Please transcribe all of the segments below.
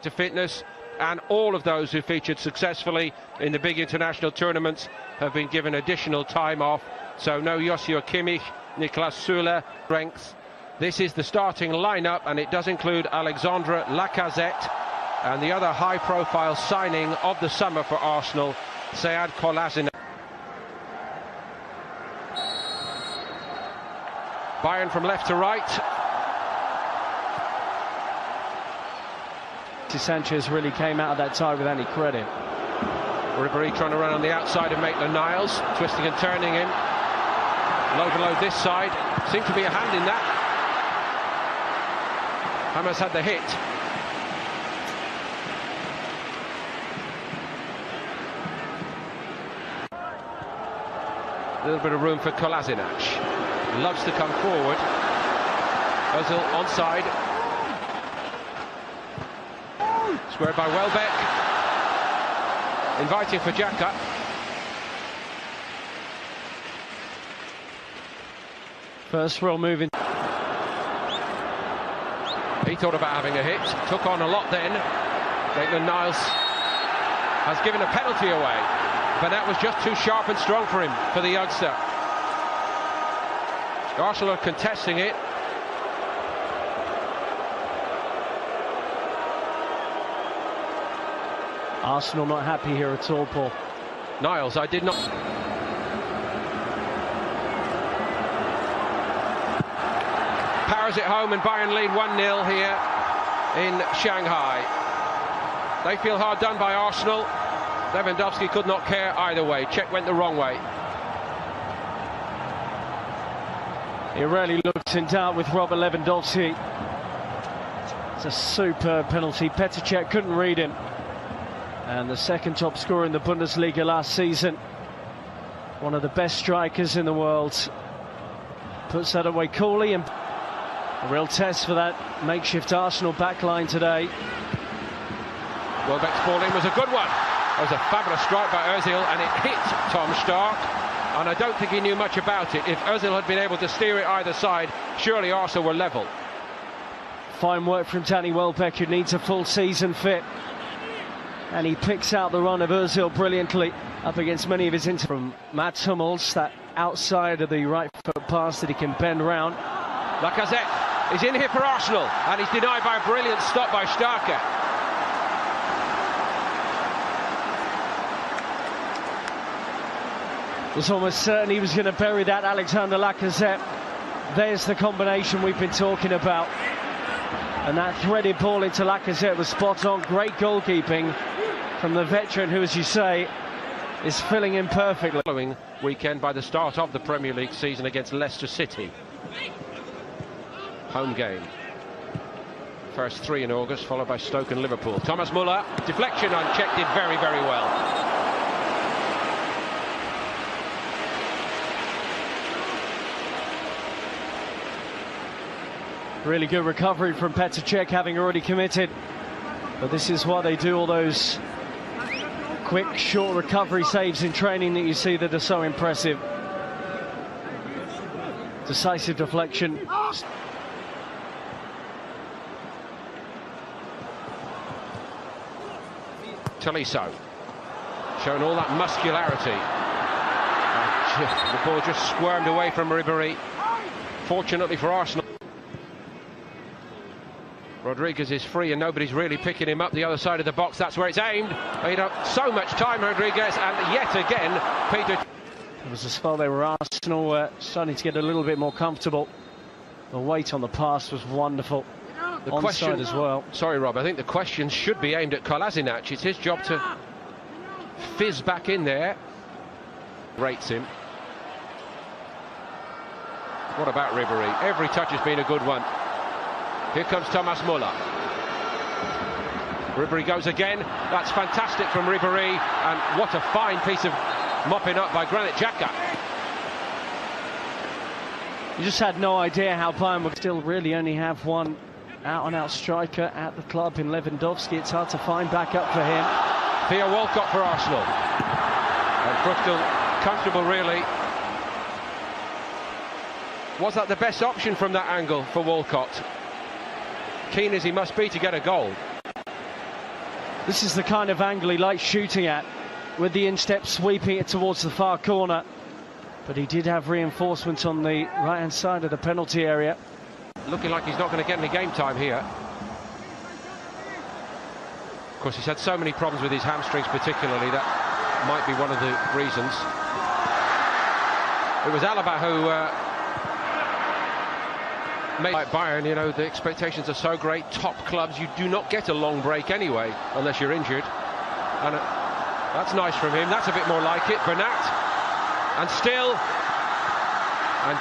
to fitness, and all of those who featured successfully in the big international tournaments have been given additional time off. So no Joshua Kimmich, Niklas Süle, strength. This is the starting lineup, and it does include Alexandre Lacazette and the other high-profile signing of the summer for Arsenal, Sead Kolasinac. Bayern from left to right. Sanchez really came out of that tie with any credit. Ribéry trying to run on the outside of Maitland-Niles, twisting and turning him. Low below this side. Seemed to be a hand in that. Hamas had the hit. A little bit of room for Kolasinac. Loves to come forward. Ozil onside. Squared by Welbeck. Inviting for Xhaka. First real move in. He thought about having a hit. Took on a lot then. Maitland-Niles has given a penalty away, but that was just too sharp and strong for him, for the youngster. Arsenal are contesting it. Arsenal not happy here at all, Paul. Niles, I did not. Powers it home, and Bayern lead 1-0 here in Shanghai. They feel hard done by Arsenal. Lewandowski could not care either way. Czech went the wrong way. He rarely looks in doubt with Robert Lewandowski. It's a superb penalty. Petr Cech couldn't read him. And the second top scorer in the Bundesliga last season. One of the best strikers in the world. Puts that away coolly, and a real test for that makeshift Arsenal backline today. Welbeck's ball in was a good one. It was a fabulous strike by Ozil, and it hit Tom Stark. And I don't think he knew much about it. If Ozil had been able to steer it either side, surely Arsenal were level. Fine work from Danny Welbeck, who needs a full season fit. And he picks out the run of Ozil brilliantly up against many of his from Mats Hummels, that outside of the right foot pass that he can bend round. Lacazette is in here for Arsenal, and he's denied by a brilliant stop by Starker. Was almost certain he was going to bury that, Alexander Lacazette. There's the combination we've been talking about. And that threaded ball into Lacazette was spot on. Great goalkeeping from the veteran, who, as you say, is filling in perfectly. Following weekend by the start of the Premier League season against Leicester City. Home game. First 3 in August, followed by Stoke and Liverpool. Thomas Müller, deflection on Czech, did very, very well. Really good recovery from Petr Cech, having already committed. But this is what they do, all those quick, short recovery saves in training that you see that are so impressive. Decisive deflection. Tolisso, showing all that muscularity. The ball just squirmed away from Ribéry. Fortunately for Arsenal. Rodriguez is free and nobody's really picking him up the other side of the box. That's where it's aimed. Made up so much time, Rodriguez, and yet again, Peter. It was a spell they were Arsenal starting to get a little bit more comfortable. The weight on the pass was wonderful. The question as well. Sorry, Rob. I think the question should be aimed at Kolasinac. It's his job to fizz back in there. Rates him. What about Ribéry? Every touch has been a good one. Here comes Thomas Müller. Ribéry goes again. That's fantastic from Ribéry, and what a fine piece of mopping up by Granit Xhaka. You just had no idea how Bayern would still really only have one out-and-out striker at the club in Lewandowski. It's hard to find backup for him. Theo Walcott for Arsenal. And Bristol comfortable, really. Was that the best option from that angle for Walcott? Keen as he must be to get a goal. This is the kind of angle he likes shooting at, with the instep sweeping it towards the far corner. But he did have reinforcements on the right-hand side of the penalty area. Looking like he's not going to get any game time here. Of course, he's had so many problems with his hamstrings particularly, that might be one of the reasons. It was Alaba who made like Bayern, you know, the expectations are so great. Top clubs, you do not get a long break anyway, unless you're injured. And that's nice from him. That's a bit more like it. Bernat. And still, and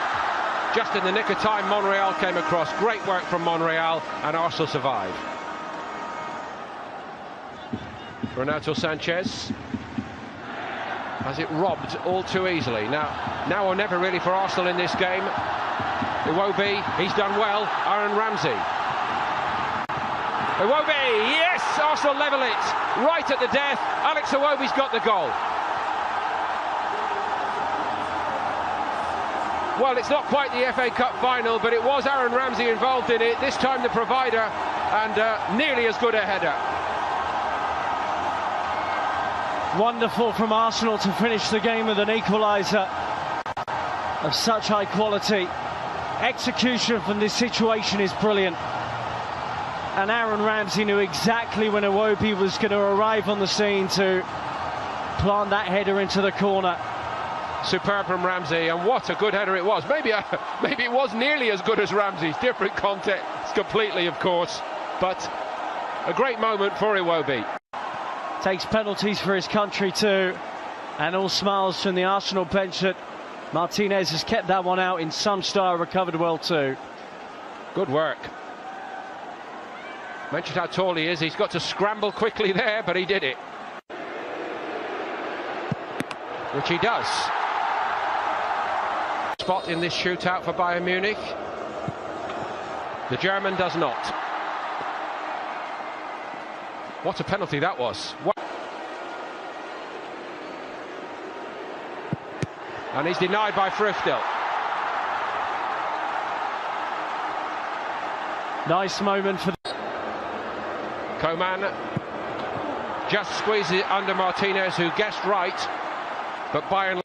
just in the nick of time, Monreal came across. Great work from Monreal, and Arsenal survive. Renato Sanchez has it robbed all too easily. Now or never really for Arsenal in this game. Iwobi, he's done well. Aaron Ramsey. Iwobi, yes! Arsenal level it right at the death. Alex Iwobi's got the goal. Well, it's not quite the FA Cup final, but it was Aaron Ramsey involved in it. This time the provider, and nearly as good a header. Wonderful from Arsenal to finish the game with an equaliser of such high quality. Execution from this situation is brilliant. And Aaron Ramsey knew exactly when Iwobi was going to arrive on the scene to plant that header into the corner. Superb from Ramsey, and what a good header it was. Maybe it was nearly as good as Ramsey's. Different context completely, of course, but a great moment for Iwobi. Takes penalties for his country too, and all smiles from the Arsenal bench that Martinez has kept that one out in some style, recovered well too. Good work. Mentioned how tall he is. He's got to scramble quickly there, but he did it. Which he does. Spot in this shootout for Bayern Munich. The German does not. What a penalty that was. And he's denied by Früchtel. Nice moment for Coman just squeezes it under Martinez, who guessed right, but Bayern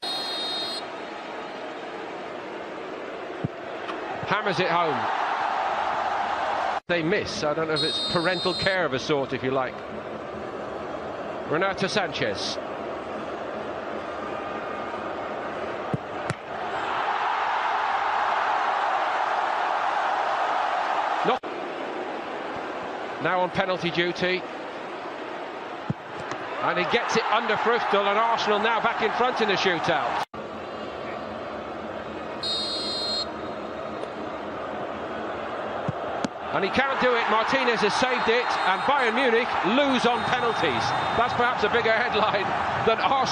hammers it home. They miss. I don't know if it's parental care of a sort, if you like. Renato Sanchez. Now on penalty duty. And he gets it under Früchtel, and Arsenal now back in front in the shootout. And he can't do it. Martinez has saved it, and Bayern Munich lose on penalties. That's perhaps a bigger headline than Arsenal.